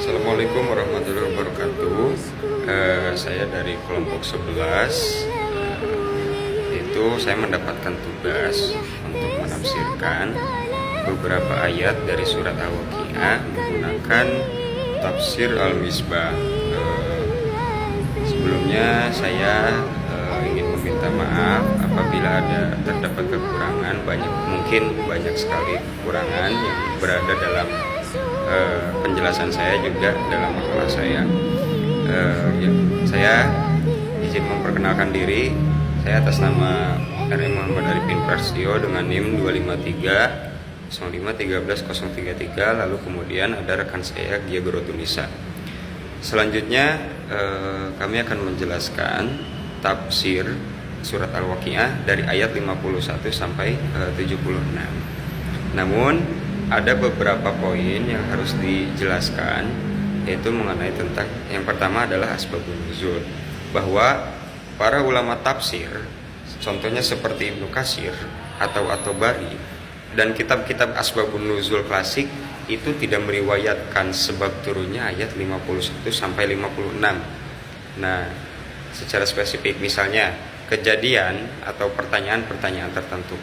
Assalamualaikum warahmatullahi wabarakatuh. Saya dari kelompok 11. Itu saya mendapatkan tugas untuk menafsirkan beberapa ayat dari surat Al-Waqiah menggunakan tafsir Al-Misbah. Sebelumnya saya ingin meminta maaf apabila terdapat kekurangan, mungkin banyak sekali kekurangan yang berada dalam penjelasan saya juga dalam makalah saya. Saya izin memperkenalkan diri. Saya atas nama RM Muhammad Arifin Prasetyo dengan NIM 253 0513 lalu kemudian ada rekan saya Gia Gorotunisa. Selanjutnya kami akan menjelaskan tafsir surat Al-Waqiah dari ayat 51 sampai 76. Namun ada beberapa poin yang harus dijelaskan, yaitu mengenai tentang yang pertama adalah asbabun nuzul, bahwa para ulama tafsir, contohnya seperti Ibnu Katsir atau At-Tabari dan kitab-kitab asbabun nuzul klasik itu tidak meriwayatkan sebab turunnya ayat 51 sampai 56. Nah, secara spesifik misalnya kejadian atau pertanyaan-pertanyaan tertentu,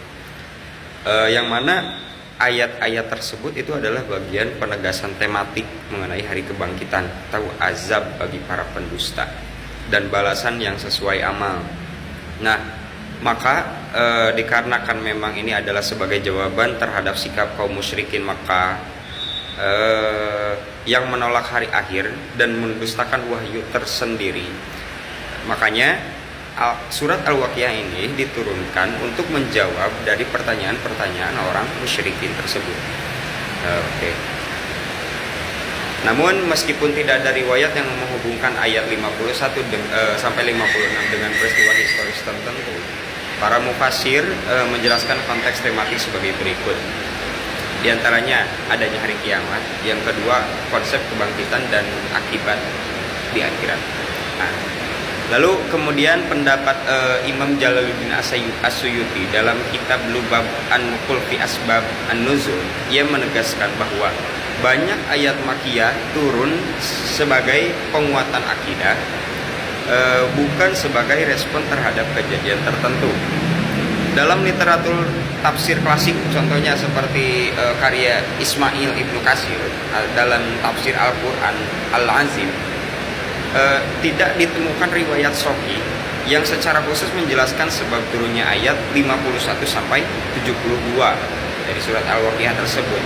yang mana ayat-ayat tersebut itu adalah bagian penegasan tematik mengenai hari kebangkitan atau azab bagi para pendusta dan balasan yang sesuai amal. Nah, maka dikarenakan memang ini adalah sebagai jawaban terhadap sikap kaum musyrikin Makkah yang menolak hari akhir dan mendustakan wahyu tersendiri, makanya surat Al-Waqiah ini diturunkan untuk menjawab dari pertanyaan-pertanyaan orang musyrikin tersebut. Namun meskipun tidak ada riwayat yang menghubungkan ayat 51 sampai 56 dengan peristiwa historis tertentu, para mufassir menjelaskan konteks tematik sebagai berikut. Di antaranya adanya hari kiamat, yang kedua konsep kebangkitan dan akibat di akhirat. Nah, lalu kemudian pendapat Imam Jalaluddin As-Suyuti dalam kitab Lubab An-Nuqul fi Asbab An-Nuzul, ia menegaskan bahwa banyak ayat Makkiyah turun sebagai penguatan akidah, bukan sebagai respon terhadap kejadian tertentu. Dalam literatur tafsir klasik, contohnya seperti karya Ismail Ibnu Katsir dalam tafsir Al-Quran Al-Azim, tidak ditemukan riwayat sahih yang secara khusus menjelaskan sebab turunnya ayat 51 sampai 72 dari surat Al-Waqiah tersebut.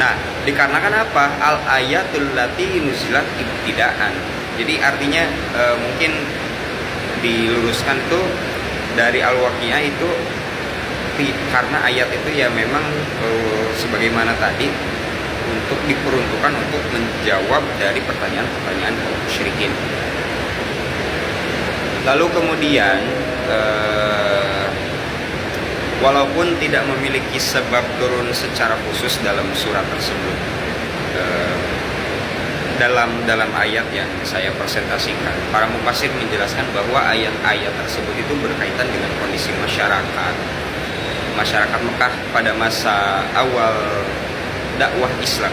Nah, dikarenakan apa? Al-ayatul lati nuzilat ibtidaan. Jadi artinya mungkin diluruskan tuh dari Al-Waqiah itu karena ayat itu ya memang sebagaimana tadi untuk diperuntukkan untuk menjawab dari pertanyaan-pertanyaan kaum musyrikin. Lalu kemudian walaupun tidak memiliki sebab turun secara khusus dalam surat tersebut, dalam ayat yang saya presentasikan, para mufassir menjelaskan bahwa ayat-ayat tersebut itu berkaitan dengan kondisi masyarakat Mekah pada masa awal dakwah Islam.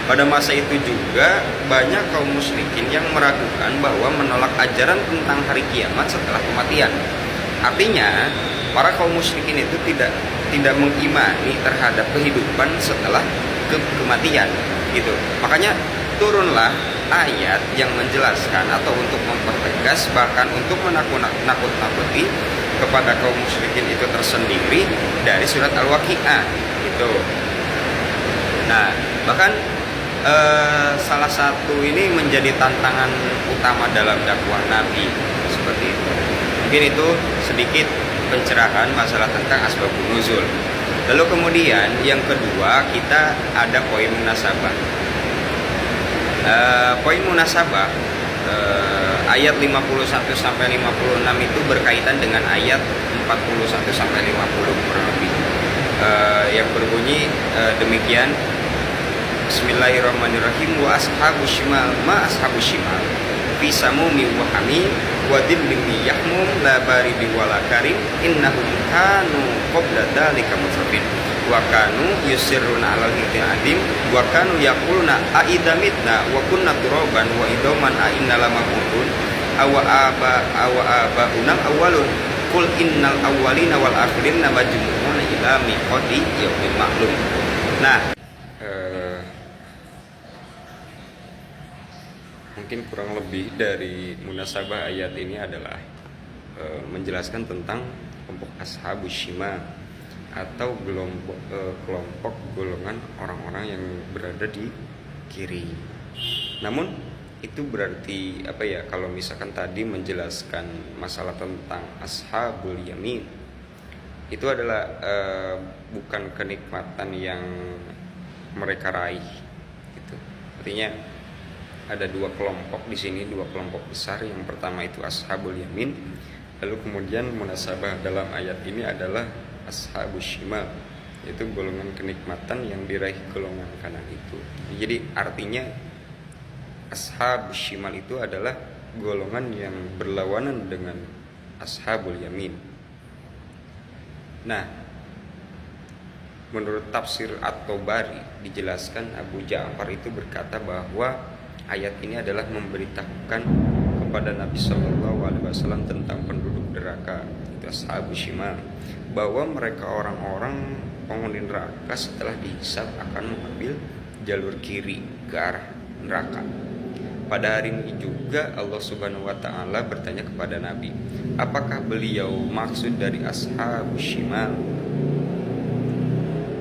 Pada masa itu juga banyak kaum musyrikin yang meragukan bahwa menolak ajaran tentang hari kiamat setelah kematian. Artinya para kaum musyrikin itu tidak mengimani terhadap kehidupan setelah kematian gitu. Makanya turunlah ayat yang menjelaskan atau untuk mempertegas, bahkan untuk menakut-nakuti kepada kaum musyrikin itu tersendiri dari surat Al-Waqiah gitu. Nah, bahkan salah satu ini menjadi tantangan utama dalam dakwah Nabi seperti itu. Mungkin itu sedikit pencerahan masalah tentang asbabun nuzul. Lalu kemudian yang kedua, kita ada poin munasabah. Poin munasabah ayat 51 sampai 56 itu berkaitan dengan ayat 41 sampai 50 kurang lebih. Yang berbunyi demikian. Bismillahirrahmanirrahim. Wa ashabus shimal ma ashabus shimal fi samumi wa hamim wa dhillin yahmum la baridin wala karim innahum kanu qabla dzalika mutrafin. wa kanu yusirruna 'alal hikti adim wa kanu yaquluna a idza mitna wa kunna turaban wa idaman a inna lamabudun awa aba unam awalun qul innal awwalina wal akhirina majmu'una ila miqati yaumin ma'lum. Nah, mungkin kurang lebih dari munasabah ayat ini adalah menjelaskan tentang kelompok ashabus shimal atau kelompok golongan orang-orang yang berada di kiri. Namun itu berarti apa ya, kalau misalkan tadi menjelaskan masalah tentang ashabul yamin, itu adalah bukan kenikmatan yang mereka raih gitu. Artinya ada dua kelompok di sini, dua kelompok besar. Yang pertama itu ashabul yamin, lalu kemudian munasabah dalam ayat ini adalah ashabus shimal, yaitu golongan kenikmatan yang diraih golongan kanan itu. Jadi artinya ashabus shimal itu adalah golongan yang berlawanan dengan ashabul yamin. Nah, menurut tafsir At-Tabari dijelaskan Abu Ja'far itu berkata bahwa ayat ini adalah memberitahukan kepada Nabi Shallallahu Alaihi Wasallam tentang penduduk neraka, itu ashabus shimal, bahwa mereka orang-orang penghuni neraka setelah dihisab akan mengambil jalur kiri ke arah neraka. Pada hari ini juga Allah Subhanahu Wa Taala bertanya kepada Nabi, apakah beliau maksud dari ashabus shimal?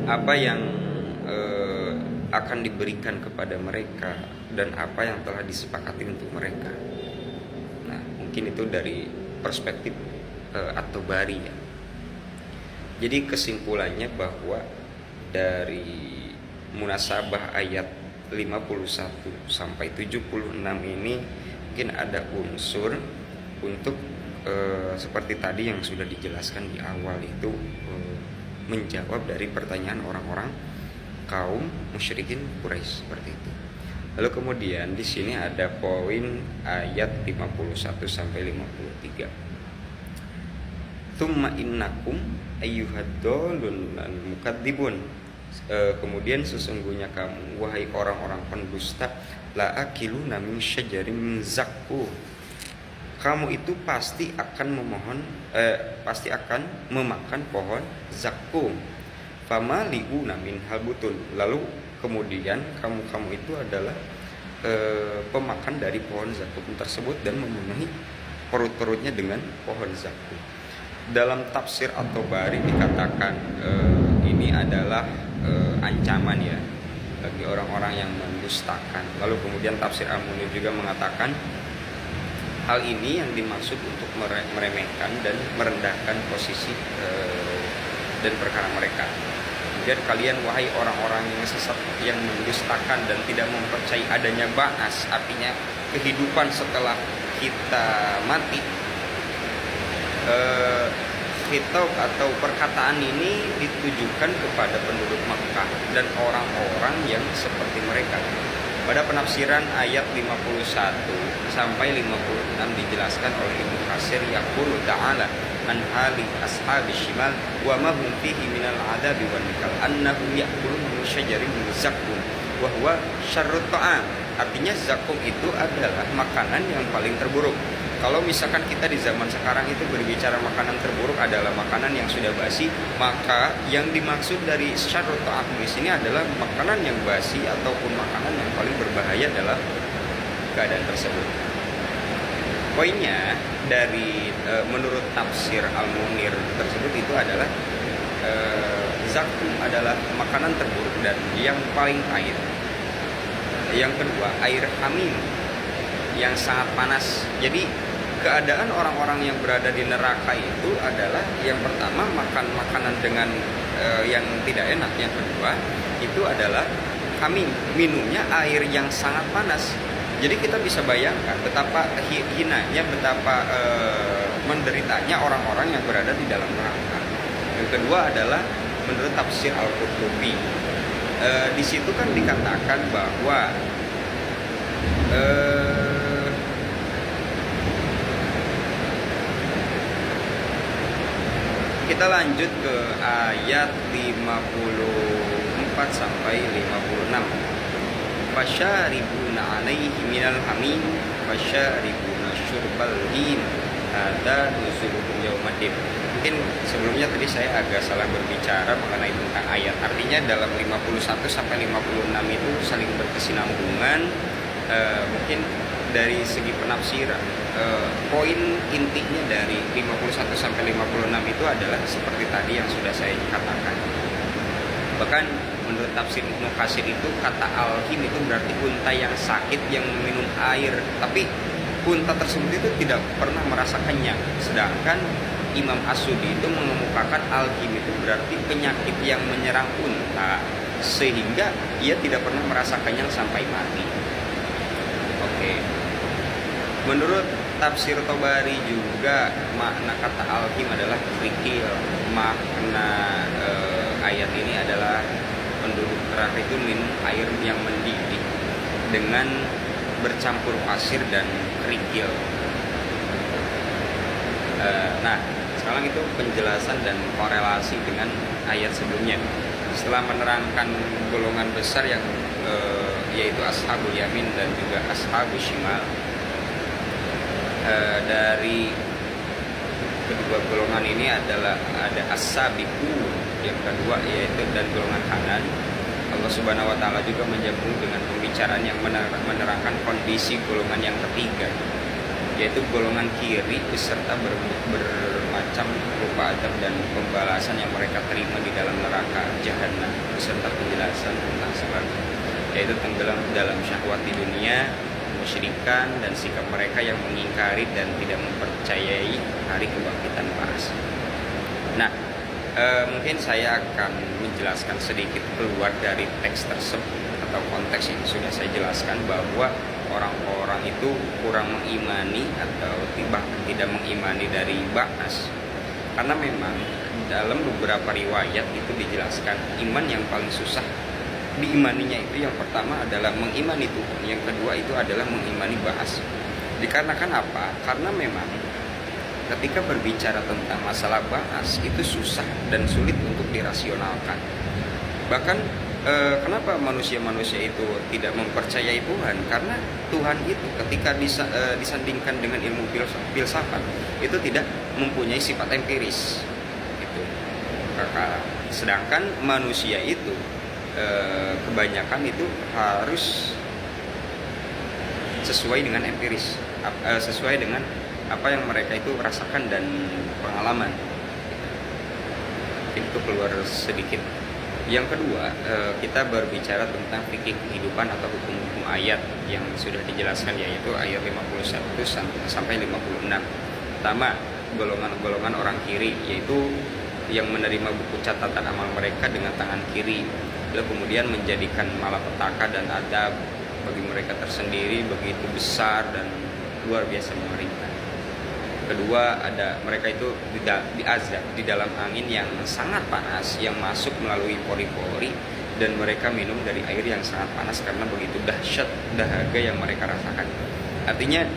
Apa yang akan diberikan kepada mereka dan apa yang telah disepakati untuk mereka. Nah, mungkin itu dari perspektif At-Tabari ya. Jadi kesimpulannya bahwa dari munasabah ayat 51 sampai 76 ini mungkin ada unsur untuk seperti tadi yang sudah dijelaskan di awal itu, menjawab dari pertanyaan orang-orang kaum musyrikin Quraisy seperti itu. Lalu kemudian di sini ada poin ayat 51 sampai 53. Tsumma innakum ayyuhad-dallun mukadzibun. Kemudian sesungguhnya kamu wahai orang-orang pendusta, la akiluna min syajarin min zaqqum. Kamu itu pasti akan memakan pohon zaqqum. Famaliuna min halbutun. Lalu kemudian kamu itu adalah pemakan dari pohon zakum tersebut dan memenuhi perut-perutnya dengan pohon zakum. Dalam tafsir At-Tabari dikatakan ini adalah ancaman ya bagi orang-orang yang mendustakan. Lalu kemudian tafsir Al-Munir juga mengatakan hal ini yang dimaksud untuk meremehkan dan merendahkan posisi dan perkara mereka. Kemudian kalian wahai orang-orang yang sesat, yang mendustakan dan tidak mempercayai adanya ba'ats, artinya kehidupan setelah kita mati. Khitab atau perkataan ini ditujukan kepada penduduk Makkah dan orang-orang yang seperti mereka. Pada penafsiran ayat 51 sampai 56 dijelaskan oleh Ibnu Katsir yaqulu ta'ala an hali ashabis shimal wa ma hum fihi minal adabi wan nikal annahum ya'kuluna min syajarin min zaqqum wa huwa syarrut ta'am. Artinya zakum itu adalah makanan yang paling terburuk. Kalau misalkan kita di zaman sekarang itu berbicara makanan terburuk adalah makanan yang sudah basi, maka yang dimaksud dari syarrut ta'am di sini adalah makanan yang basi ataupun makanan yang paling berbahaya dalam keadaan tersebut. Poinnya dari menurut tafsir Al-Munir tersebut itu adalah zakum adalah makanan terburuk dan yang paling pahit. Yang kedua, air hamim yang sangat panas. Jadi keadaan orang-orang yang berada di neraka itu adalah yang pertama makan makanan dengan yang tidak enak. Yang kedua itu adalah hamim, minumnya air yang sangat panas. Jadi kita bisa bayangkan betapa hinanya, betapa menderitanya orang-orang yang berada di dalam neraka. Yang kedua adalah menurut tafsir Al-Qurtubi, di situ kan dikatakan bahwa Kita lanjut ke ayat 54 sampai 56. Fasyaribuna 'alaihi minal hamim fasyaribuna syurbal him hadza nuzuluhum yaumaddin. Mungkin sebelumnya tadi saya agak salah berbicara mengenai tentang ayat. Artinya dalam 51 sampai 56 itu saling berkesinambungan. Mungkin dari segi penafsiran, poin intinya dari 51 sampai 56 itu adalah seperti tadi yang sudah saya katakan. Bahkan menurut tafsir Ibnu Katsir itu kata alhim itu berarti unta yang sakit yang meminum air, tapi unta tersebut itu tidak pernah merasa kenyang. Sedangkan Imam As-Sudi itu mengemukakan alhim itu berarti penyakit yang menyerang unta sehingga ia tidak pernah merasa kenyang sampai mati. Oke. Menurut tafsir Tobari juga makna kata alhim adalah krikil. Makna ayat ini adalah penduduk neraka itu minum air yang mendidih dengan bercampur pasir dan kerikil. Nah, sekarang itu penjelasan dan korelasi dengan ayat sebelumnya. Setelah menerangkan golongan besar yang yaitu ashabul yamin dan juga ashabul shimal, dari kedua golongan ini adalah ada as-sabiqu yang kedua yaitu dan golongan kanan. Allah Subhanahu wa taala juga menyambung dengan pembicaraan yang menerangkan kondisi golongan yang ketiga, yaitu golongan kiri beserta bermacam rupa adab dan pembalasan yang mereka terima di dalam neraka jahanam beserta penjelasan tentang sebab, yaitu tenggelam dalam syahwat di dunia, kemusyrikan dan sikap mereka yang mengingkari dan tidak mempercayai hari kebangkitan ba'ats. Nah, mungkin saya akan menjelaskan sedikit keluar dari teks tersebut atau konteks yang sudah saya jelaskan, bahwa orang-orang itu kurang mengimani atau bahkan tidak mengimani dari ba'ats. Karena memang dalam beberapa riwayat itu dijelaskan iman yang paling susah diimaninya itu yang pertama adalah mengimani Tuhan, yang kedua itu adalah mengimani ba'ats. Dikarenakan apa? Karena memang ketika berbicara tentang masalah ba'ats itu susah dan sulit untuk dirasionalkan. Bahkan kenapa manusia-manusia itu tidak mempercayai Tuhan? Karena Tuhan itu ketika disandingkan dengan ilmu filsafat itu tidak mempunyai sifat empiris gitu. Sedangkan manusia itu kebanyakan itu harus sesuai dengan empiris, sesuai dengan apa yang mereka itu rasakan dan pengalaman. Itu keluar sedikit. Yang kedua, kita berbicara tentang fikih kehidupan atau hukum-hukum ayat yang sudah dijelaskan, yaitu ayat 51 sampai 56. Pertama, golongan-golongan orang kiri, yaitu yang menerima buku catatan amal mereka dengan tangan kiri, lalu kemudian menjadikan malapetaka dan adab bagi mereka tersendiri begitu besar dan luar biasa mengerikan. Kedua, ada mereka itu diazab di dalam angin yang sangat panas yang masuk melalui pori-pori, dan mereka minum dari air yang sangat panas karena begitu dahsyat dahaga yang mereka rasakan. Artinya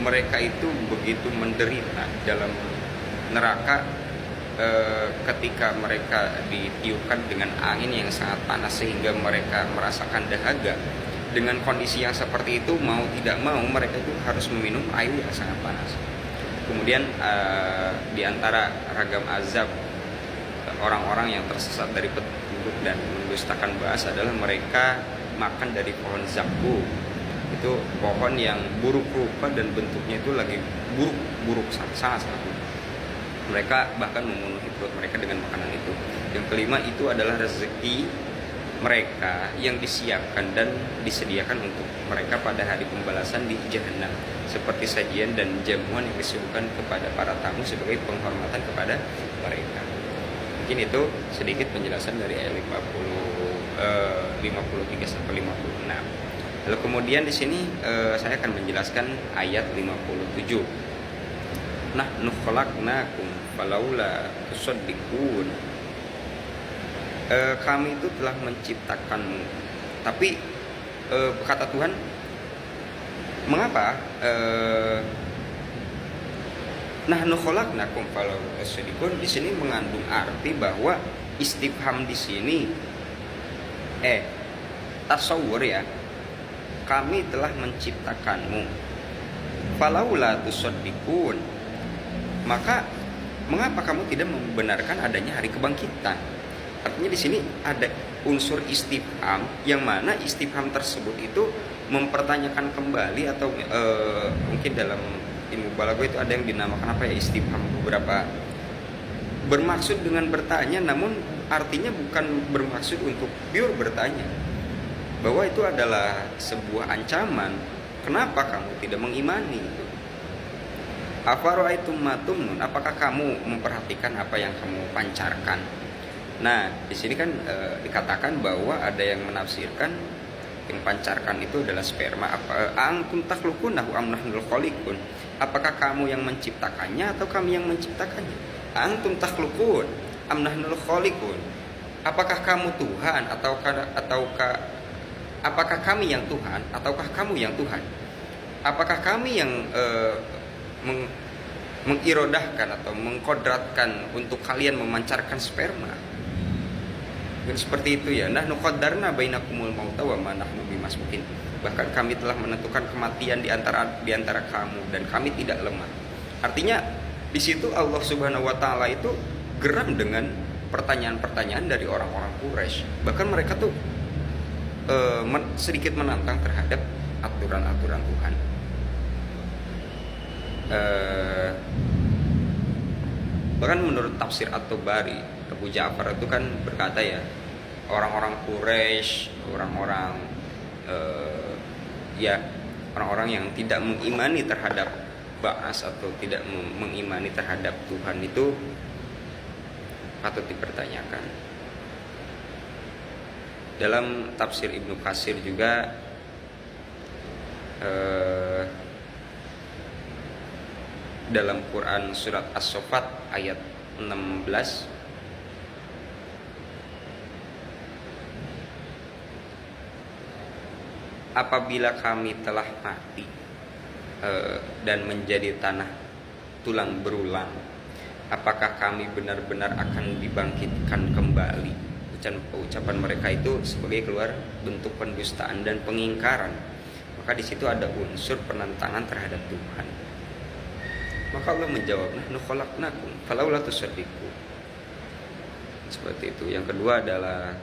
mereka itu begitu menderita dalam neraka ketika mereka ditiupkan dengan angin yang sangat panas sehingga mereka merasakan dahaga. Dengan kondisi yang seperti itu, mau tidak mau mereka itu harus meminum air yang sangat panas. Kemudian di antara ragam azab orang-orang yang tersesat dari petunjuk dan mendustakan ba'ats adalah mereka makan dari pohon zaqqum. Itu pohon yang buruk rupa dan bentuknya itu lagi buruk sangat buruk. Mereka bahkan memenuhi perut mereka dengan makanan itu. Yang kelima itu adalah rezeki mereka yang disiapkan dan disediakan untuk mereka pada hari pembalasan di jahanam, seperti sajian dan jamuan yang disuguhkan kepada para tamu sebagai penghormatan kepada mereka. Mungkin itu sedikit penjelasan dari ayat 53 sampai 56. Lalu kemudian di sini saya akan menjelaskan ayat 57. Nahnu khalaqnakum falaula tusaddiqun. Kami itu telah menciptakanmu, tapi kata Tuhan, mengapa Nahnu khalaqnakum falawla tusaddiqun di sini mengandung arti bahwa istifham di sini tasawur ya, kami telah menciptakanmu. Falaula tusaddiqun, maka mengapa kamu tidak membenarkan adanya hari kebangkitan? Artinya di sini ada unsur istifham, yang mana istifham tersebut itu mempertanyakan kembali atau mungkin dalam ilmu balaghah itu ada yang dinamakan apa ya, istifham, beberapa bermaksud dengan bertanya, namun artinya bukan bermaksud untuk pure bertanya, bahwa itu adalah sebuah ancaman. Kenapa kamu tidak mengimani? Afara'aitum ma tumnun, apakah kamu memperhatikan apa yang kamu pancarkan? Nah, di sini kan dikatakan bahwa ada yang menafsirkan yang pancarkan itu adalah sperma. Antum takhluqunahu am nahnul khaliqun? Apakah kamu yang menciptakannya atau kami yang menciptakannya? Antum takhluqun am nahnul khaliqun? Apakah kamu Tuhan apakah kami yang Tuhan ataukah kamu yang Tuhan? Apakah kami yang mengirodahkan atau mengkodratkan untuk kalian memancarkan sperma? Dan seperti itu ya. Nahnu qaddarna bainakumul mauta wa ma nahnu bimasbuqin. Bahkan kami telah menentukan kematian di antara kamu dan kami tidak lemah. Artinya di situ Allah Subhanahu wa taala itu geram dengan pertanyaan-pertanyaan dari orang-orang Quraisy. Bahkan mereka tuh sedikit menantang terhadap aturan-aturan Tuhan. Bahkan menurut tafsir At-Tabari, Abu Ja'far itu kan berkata ya, orang-orang Quraisy, orang-orang yang tidak mengimani terhadap ba'as atau tidak mengimani terhadap Tuhan itu patut dipertanyakan. Dalam tafsir Ibnu Katsir juga dalam Quran surat As-Saffat ayat 16, apabila kami telah mati dan menjadi tanah tulang berulang, apakah kami benar-benar akan dibangkitkan kembali? Ucapan mereka itu sebagai keluar bentuk pendustaan dan pengingkaran. Maka di situ ada unsur penentangan terhadap Tuhan. Maka Allah menjawab, nahnu khalaqnakum falaula tusaddiqun. Seperti itu. Yang kedua adalah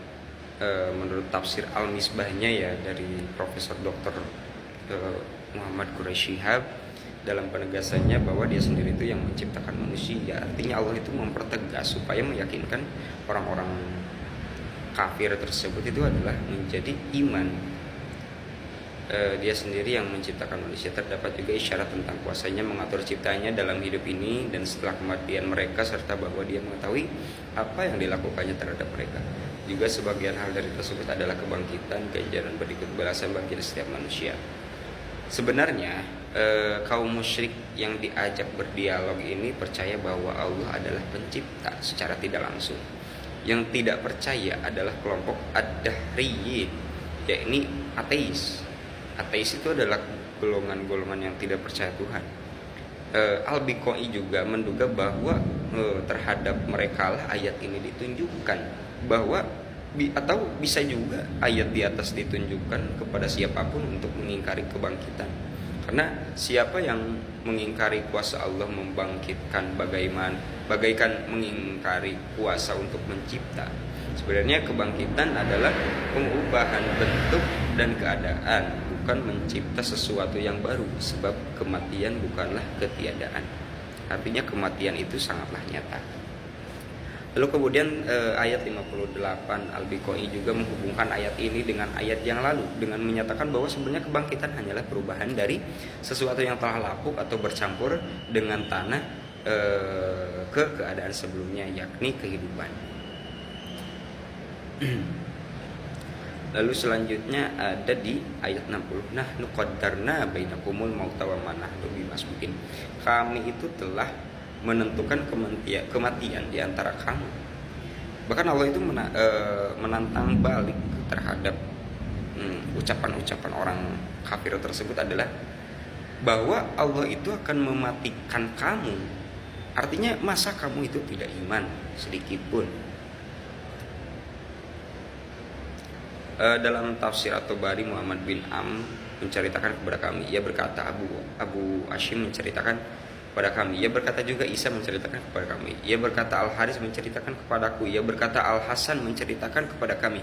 menurut tafsir Al-Misbahnya ya, dari Profesor Dr. Muhammad Quraisy Shihab, dalam penegasannya bahwa dia sendiri itu yang menciptakan manusia. Artinya Allah itu mempertegas supaya meyakinkan orang-orang kafir tersebut itu adalah menjadi iman. Dia sendiri yang menciptakan manusia. Terdapat juga isyarat tentang kuasanya mengatur ciptanya dalam hidup ini dan setelah kematian mereka, serta bahwa dia mengetahui apa yang dilakukannya terhadap mereka. Juga sebagian hal dari tersebut adalah kebangkitan, ganjaran berikut balasan bagi setiap manusia. Sebenarnya kaum musyrik yang diajak berdialog ini percaya bahwa Allah adalah pencipta secara tidak langsung. Yang tidak percaya adalah kelompok ad-dahriyyin, yakni ateis. Ateis itu adalah golongan-golongan yang tidak percaya Tuhan. Al-Biqai juga menduga bahwa terhadap mereka lah ayat ini ditunjukkan, bahwa atau bisa juga ayat di atas ditunjukkan kepada siapapun untuk mengingkari kebangkitan. Karena siapa yang mengingkari kuasa Allah membangkitkan bagaikan mengingkari kuasa untuk mencipta. Sebenarnya kebangkitan adalah pengubahan bentuk dan keadaan, bukan mencipta sesuatu yang baru, sebab kematian bukanlah ketiadaan. Artinya kematian itu sangatlah nyata. Lalu kemudian ayat 58 Al-Biqai juga menghubungkan ayat ini dengan ayat yang lalu dengan menyatakan bahwa sebenarnya kebangkitan hanyalah perubahan dari sesuatu yang telah lapuk atau bercampur dengan tanah ke keadaan sebelumnya, yakni kehidupan. Lalu selanjutnya ada di ayat 60, nahnu qaddarna bainakumul mauta wa ma nahnu bimasbuqin. Kami itu telah menentukan kematian di antara kamu. Bahkan Allah itu menantang balik terhadap ucapan-ucapan orang kafir tersebut adalah bahwa Allah itu akan mematikan kamu Artinya masa kamu itu tidak iman sedikit pun? Dalam tafsir At-Tabari, Muhammad bin menceritakan kepada kami, ia berkata, Abu Hashim menceritakan kepada kami, ia berkata juga Isa menceritakan kepada kami, ia berkata Al-Haris menceritakan kepadaku, ia berkata Al-Hasan menceritakan kepada kami,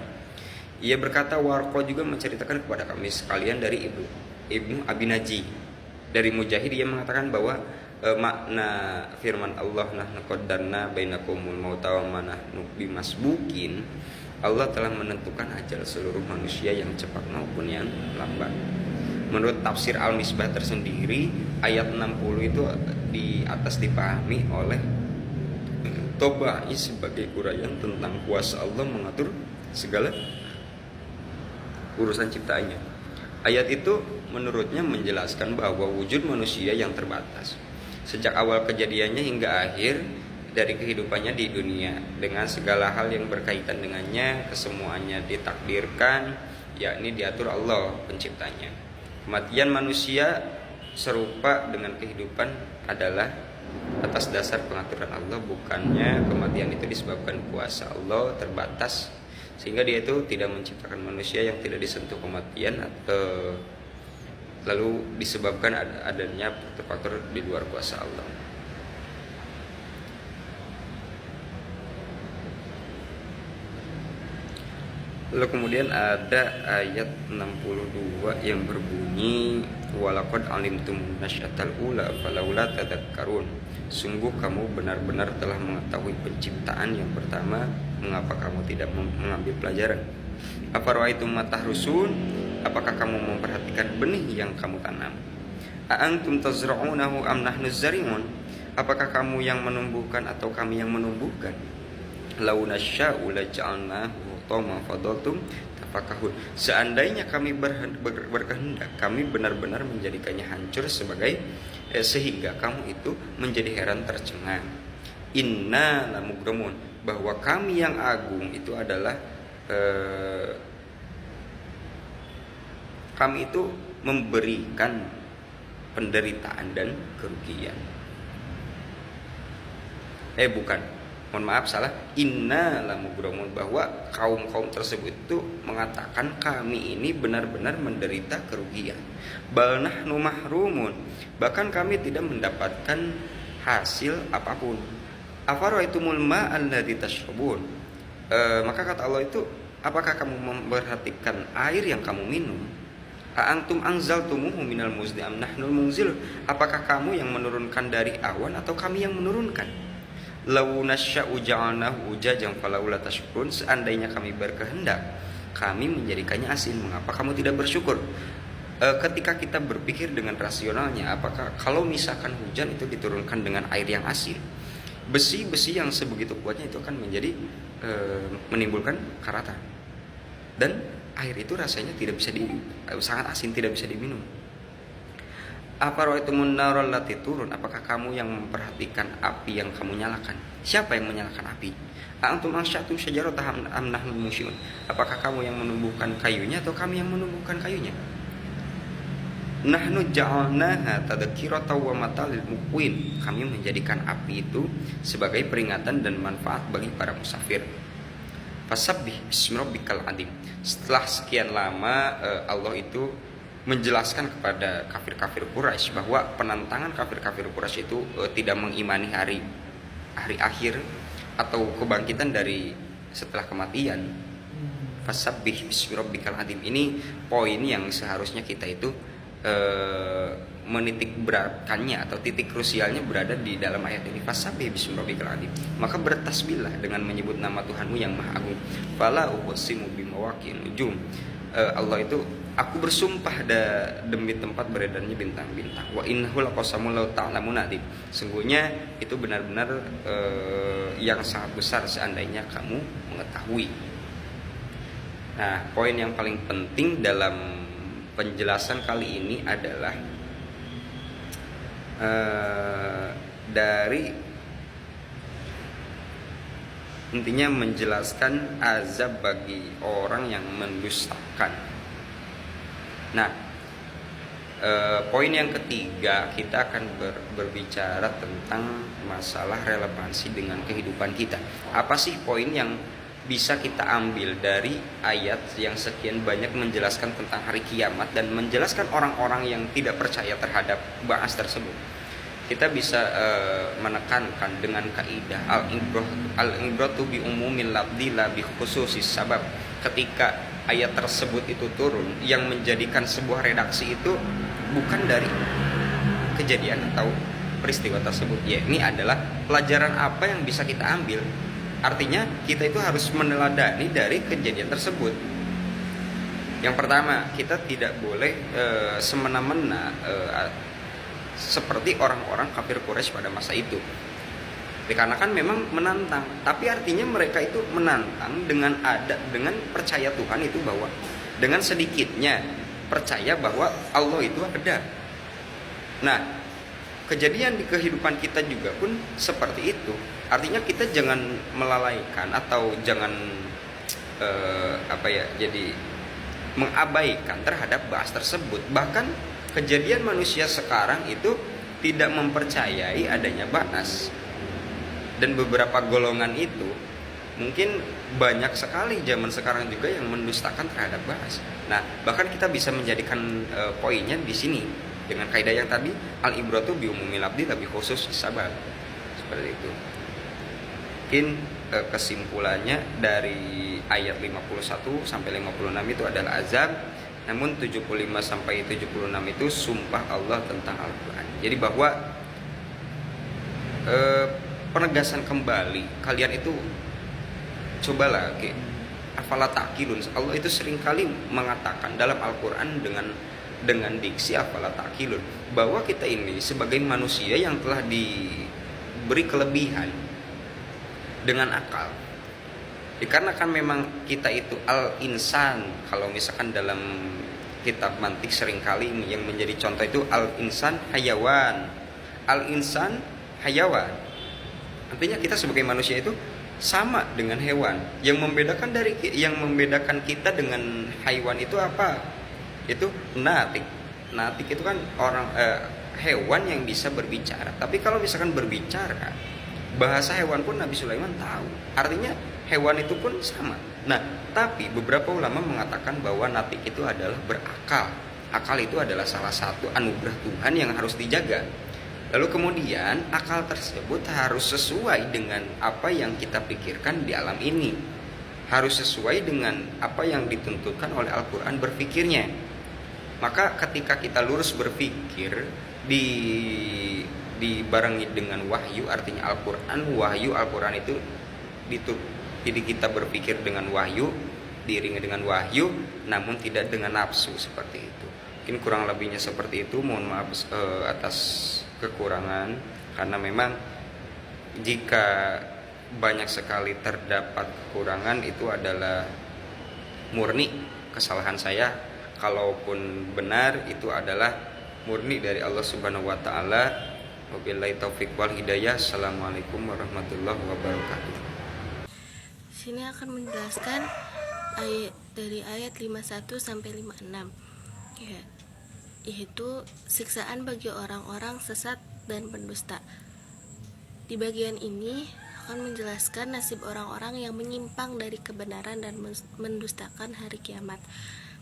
ia berkata Warqa juga menceritakan kepada kami, sekalian dari Ibnu Abi Naji. Dari Mujahid ia mengatakan bahwa makna firman Allah, nahnu qaddarna bainakumul mauta wa ma nahnu bimasbukin, Allah telah menentukan ajal seluruh manusia yang cepat maupun yang lambat. Menurut tafsir Al-Misbah tersendiri, ayat 60 itu di atas dipahami oleh Tobai sebagai uraian tentang kuasa Allah mengatur segala urusan ciptaannya. Ayat itu menurutnya menjelaskan bahwa wujud manusia yang terbatas sejak awal kejadiannya hingga akhir dari kehidupannya di dunia, dengan segala hal yang berkaitan dengannya, kesemuanya ditakdirkan, yakni diatur Allah penciptanya. Kematian manusia serupa dengan kehidupan adalah atas dasar pengaturan Allah, bukannya kematian itu disebabkan kuasa Allah terbatas sehingga dia itu tidak menciptakan manusia yang tidak disentuh kematian atau lalu disebabkan adanya faktor-faktor di luar kuasa Allah. Lalu kemudian ada ayat 62 yang berbunyi walaqad alimtum nasyatal ula falaula tadakkarun. Sungguh kamu benar-benar telah mengetahui penciptaan yang pertama, mengapa kamu tidak mengambil pelajaran? Afara'aitum matahrusun, apakah kamu memperhatikan benih yang kamu tanam? A'antum tazra'unahu am nahnu zari'un, apakah kamu yang menumbuhkan atau kami yang menumbuhkan? Lau nasya'u laja'alnahu tama fadaltum tafakahun. Seandainya kami berkehendak, kami benar-benar menjadikannya hancur sebagai sehingga kamu itu menjadi heran tercengang. Inna lamugramun, bahwa kami yang agung itu adalah kami itu memberikan penderitaan dan kerugian. Mohon maaf salah. Inna lamugramun, bahwa kaum-kaum tersebut itu mengatakan kami ini benar-benar menderita kerugian. Bal nahnu mahrumun, bahkan kami tidak mendapatkan hasil apapun. Afara'aitumul ma'al ladzi tashrabun, maka kata Allah itu, apakah kamu memperhatikan air yang kamu minum? A'antum anzaltumuhu minal muzni am nahnul munzil, apakah kamu yang menurunkan dari awan atau kami yang menurunkan? Lau nasya'u ja'alnahu ujajan falaula tashkurun, seandainya kami berkehendak kami menjadikannya asin, mengapa kamu tidak bersyukur? Ketika kita berpikir dengan rasionalnya, apakah kalau misalkan hujan itu diturunkan dengan air yang asin, besi-besi yang sebegitu kuatnya itu akan menjadi menimbulkan karatan, dan air itu rasanya tidak bisa sangat asin, tidak bisa diminum. Afara'aitumun naral lati turun, apakah kamu yang memperhatikan api yang kamu nyalakan? Siapa yang menyalakan api? Antum ansyatum syajarataha am nahnu musyi'un, apakah kamu yang menumbuhkan kayunya atau kami yang menumbuhkan kayunya? Nahnu ja'alnaha tadhkiratan wa matalil muqwin, kami menjadikan api itu sebagai peringatan dan manfaat bagi para musafir. Fasabbih bismi rabbikal adzim. Setelah sekian lama Allah itu menjelaskan kepada kafir-kafir Quraisy bahwa penentangan kafir-kafir Quraisy itu tidak mengimani hari akhir atau kebangkitan dari setelah kematian. Fasabbih bismi rabbikal adzim, ini poin yang seharusnya kita itu menitik beratkannya atau titik krusialnya berada di dalam ayat ini. Fasabbih bismi rabbikal adzim, maka bertasbihlah dengan menyebut nama Tuhanmu yang Maha Agung. Fala uqsimu bimawaqi'in nujum, Allah itu, aku bersumpah demi tempat beredarnya bintang-bintang. Wa innahu laqasamul law ta'lamun adib, sungguhnya itu benar-benar yang sangat besar seandainya kamu mengetahui. Nah, poin yang paling penting dalam penjelasan kali ini adalah dari intinya menjelaskan azab bagi orang yang mendustakan. Nah, Poin yang ketiga, kita akan berbicara tentang masalah relevansi dengan kehidupan kita. Apa sih poin yang bisa kita ambil dari ayat yang sekian banyak menjelaskan tentang hari kiamat dan menjelaskan orang-orang yang tidak percaya terhadap bahas tersebut? Kita bisa menekankan dengan kaidah al-ibratu bi umumil lafzi la bi khususis sabab. Ketika ayat tersebut itu turun, yang menjadikan sebuah redaksi itu bukan dari kejadian atau peristiwa tersebut, ya ini adalah pelajaran apa yang bisa kita ambil. Artinya kita itu harus meneladani dari kejadian tersebut. Yang pertama, kita tidak boleh semena-mena seperti orang-orang kafir Quraisy pada masa itu. Dikarenakan memang menantang, tapi artinya mereka itu menantang dengan percaya Tuhan itu, bahwa dengan sedikitnya percaya bahwa Allah itu ada. Nah, kejadian di kehidupan kita juga pun seperti itu. Artinya kita jangan melalaikan atau jangan jadi mengabaikan terhadap bahas tersebut. Bahkan kejadian manusia sekarang itu tidak mempercayai adanya banas. Dan beberapa golongan itu mungkin banyak sekali zaman sekarang juga yang mendustakan terhadap bahas. Nah, bahkan kita bisa menjadikan poinnya di sini dengan kaidah yang tadi, al-ibratu bi umumil lafzi tapi khusus sabab. Seperti itu. Mungkin kesimpulannya dari ayat 51 sampai 56 itu adalah azab, namun 75 sampai 76 itu sumpah Allah tentang Al-Qur'an. Jadi bahwa penegasan kembali, kalian itu cobalah afala ta'qilun. Allah itu seringkali mengatakan dalam Al-Qur'an dengan diksi afala ta'qilun, bahwa kita ini sebagai manusia yang telah diberi kelebihan dengan akal. Dikarenakan memang kita itu al-insan, kalau misalkan dalam kitab mantik seringkali yang menjadi contoh itu al-insan hayawan. Al-insan hayawan. Artinya kita sebagai manusia itu sama dengan hewan. Yang membedakan kita dengan hewan itu apa? Itu natik. Natik itu kan hewan yang bisa berbicara. Tapi kalau misalkan berbicara, bahasa hewan pun Nabi Sulaiman tahu. Artinya hewan itu pun sama. Nah, tapi beberapa ulama mengatakan bahwa natik itu adalah berakal. Akal itu adalah salah satu anugerah Tuhan yang harus dijaga. Lalu kemudian akal tersebut harus sesuai dengan apa yang kita pikirkan di alam ini. Harus sesuai dengan apa yang dituntutkan oleh Al-Quran berpikirnya. Maka ketika kita lurus berpikir dibarengi dengan wahyu, artinya Al-Quran, wahyu Al-Quran itu jadi kita berpikir dengan wahyu, diiringi dengan wahyu, namun tidak dengan nafsu, seperti itu. Mungkin kurang lebihnya seperti itu. Mohon maaf atas kekurangan, karena memang jika banyak sekali terdapat kekurangan itu adalah murni kesalahan saya. Kalaupun benar itu adalah murni dari Allah Subhanahu wa taala. Wabillahi taufik wal hidayah. Assalamualaikum warahmatullahi wabarakatuh. Sini akan menjelaskan dari ayat 51 sampai 56. Ya, yaitu siksaan bagi orang-orang sesat dan pendusta. Di bagian ini akan menjelaskan nasib orang-orang yang menyimpang dari kebenaran dan mendustakan hari kiamat.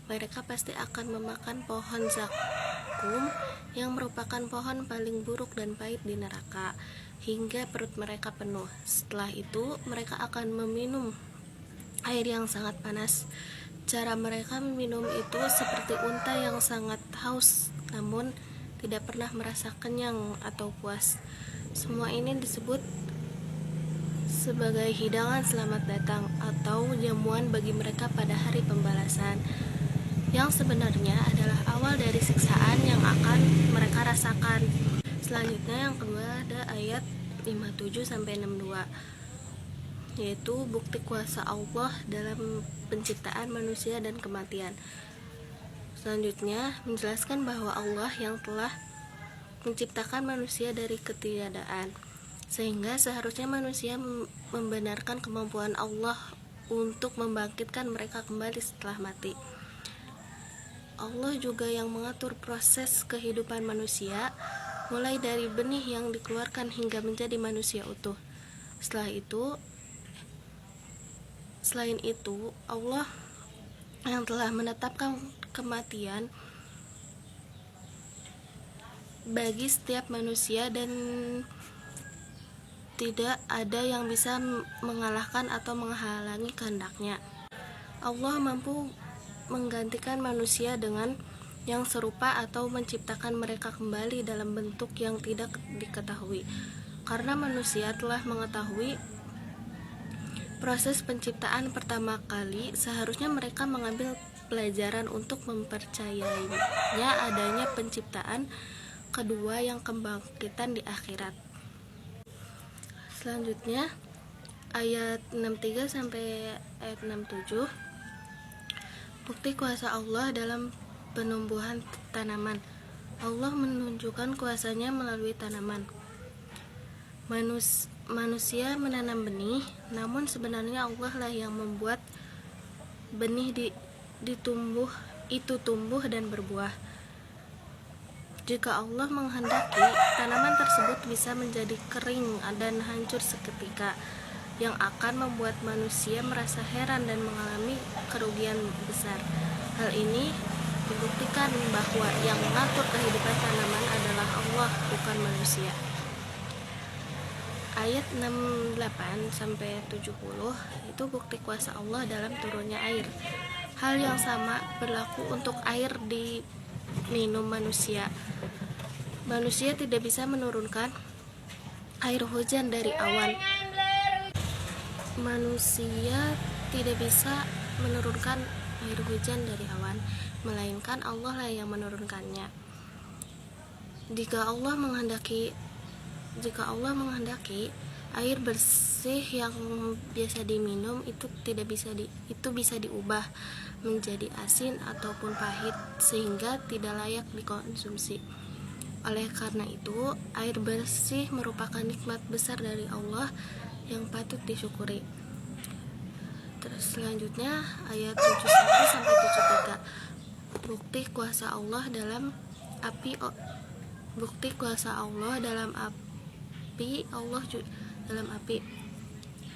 Mereka pasti akan memakan pohon zakum yang merupakan pohon paling buruk dan pahit di neraka hingga perut mereka penuh. Setelah itu mereka akan meminum air yang sangat panas. Cara mereka meminum itu seperti unta yang sangat haus namun tidak pernah merasa kenyang atau puas. Semua ini disebut sebagai hidangan selamat datang atau jamuan bagi mereka pada hari pembalasan, yang sebenarnya adalah awal dari siksaan yang akan mereka rasakan. Selanjutnya yang kedua ada ayat 57 sampai 62, yaitu bukti kuasa Allah dalam penciptaan manusia dan kematian. Selanjutnya menjelaskan bahwa Allah yang telah menciptakan manusia dari ketiadaan, sehingga seharusnya manusia membenarkan kemampuan Allah untuk membangkitkan mereka kembali setelah mati. Allah juga yang mengatur proses kehidupan manusia, mulai dari benih yang dikeluarkan hingga menjadi manusia utuh. Selain itu, Allah yang telah menetapkan kematian bagi setiap manusia dan tidak ada yang bisa mengalahkan atau menghalangi kehendaknya. Allah mampu menggantikan manusia dengan yang serupa atau menciptakan mereka kembali dalam bentuk yang tidak diketahui. Karena manusia telah mengetahui proses penciptaan pertama kali, seharusnya mereka mengambil pelajaran untuk mempercayainya adanya penciptaan kedua yang kebangkitan di akhirat. Selanjutnya ayat 63 sampai ayat 67. Bukti kuasa Allah dalam penumbuhan tanaman. Allah menunjukkan kuasanya melalui tanaman. Manusia menanam benih, namun sebenarnya Allah lah yang membuat benih itu tumbuh dan berbuah. Jika Allah menghendaki, tanaman tersebut bisa menjadi kering dan hancur seketika, yang akan membuat manusia merasa heran dan mengalami kerugian besar. Hal ini membuktikan bahwa yang mengatur kehidupan tanaman adalah Allah, bukan manusia. Ayat 68 sampai 70 itu bukti kuasa Allah dalam turunnya air. Hal yang sama berlaku untuk air di minum manusia. Manusia tidak bisa menurunkan air hujan dari awan. Manusia tidak bisa menurunkan air hujan dari awan, melainkan Allah lah yang menurunkannya. Jika Allah menghendaki, air bersih yang biasa diminum itu bisa diubah menjadi asin ataupun pahit sehingga tidak layak dikonsumsi. Oleh karena itu, air bersih merupakan nikmat besar dari Allah yang patut disyukuri. Terus selanjutnya ayat 71 sampai 73. Bukti kuasa Allah dalam api.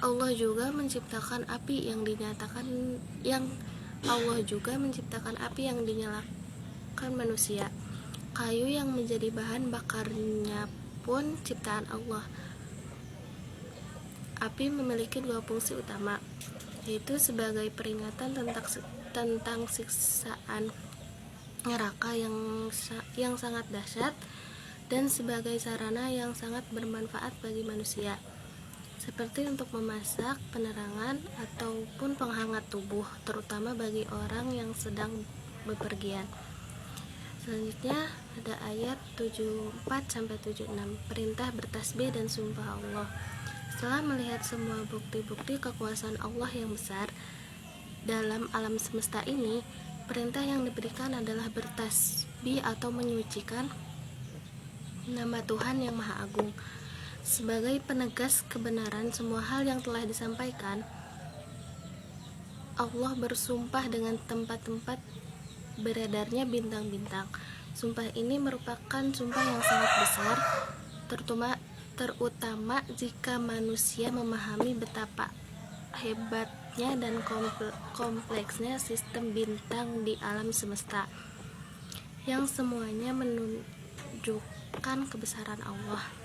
Allah juga menciptakan api yang dinyalakan manusia. Kayu yang menjadi bahan bakarnya pun ciptaan Allah. Api memiliki dua fungsi utama, yaitu sebagai peringatan tentang siksaan neraka yang sangat dahsyat dan sebagai sarana yang sangat bermanfaat bagi manusia, seperti untuk memasak, penerangan, ataupun penghangat tubuh, terutama bagi orang yang sedang bepergian. Selanjutnya ada ayat 74-76, perintah bertasbih dan sumpah Allah. Setelah melihat semua bukti-bukti kekuasaan Allah yang besar dalam alam semesta ini, perintah yang diberikan adalah bertasbih atau menyucikan nama Tuhan yang Maha Agung. Sebagai penegas kebenaran semua hal yang telah disampaikan, Allah bersumpah dengan tempat-tempat beredarnya bintang-bintang. Sumpah ini merupakan sumpah yang sangat besar, terutama jika manusia memahami betapa hebatnya dan kompleksnya sistem bintang di alam semesta, yang semuanya menunjukkan kebesaran Allah.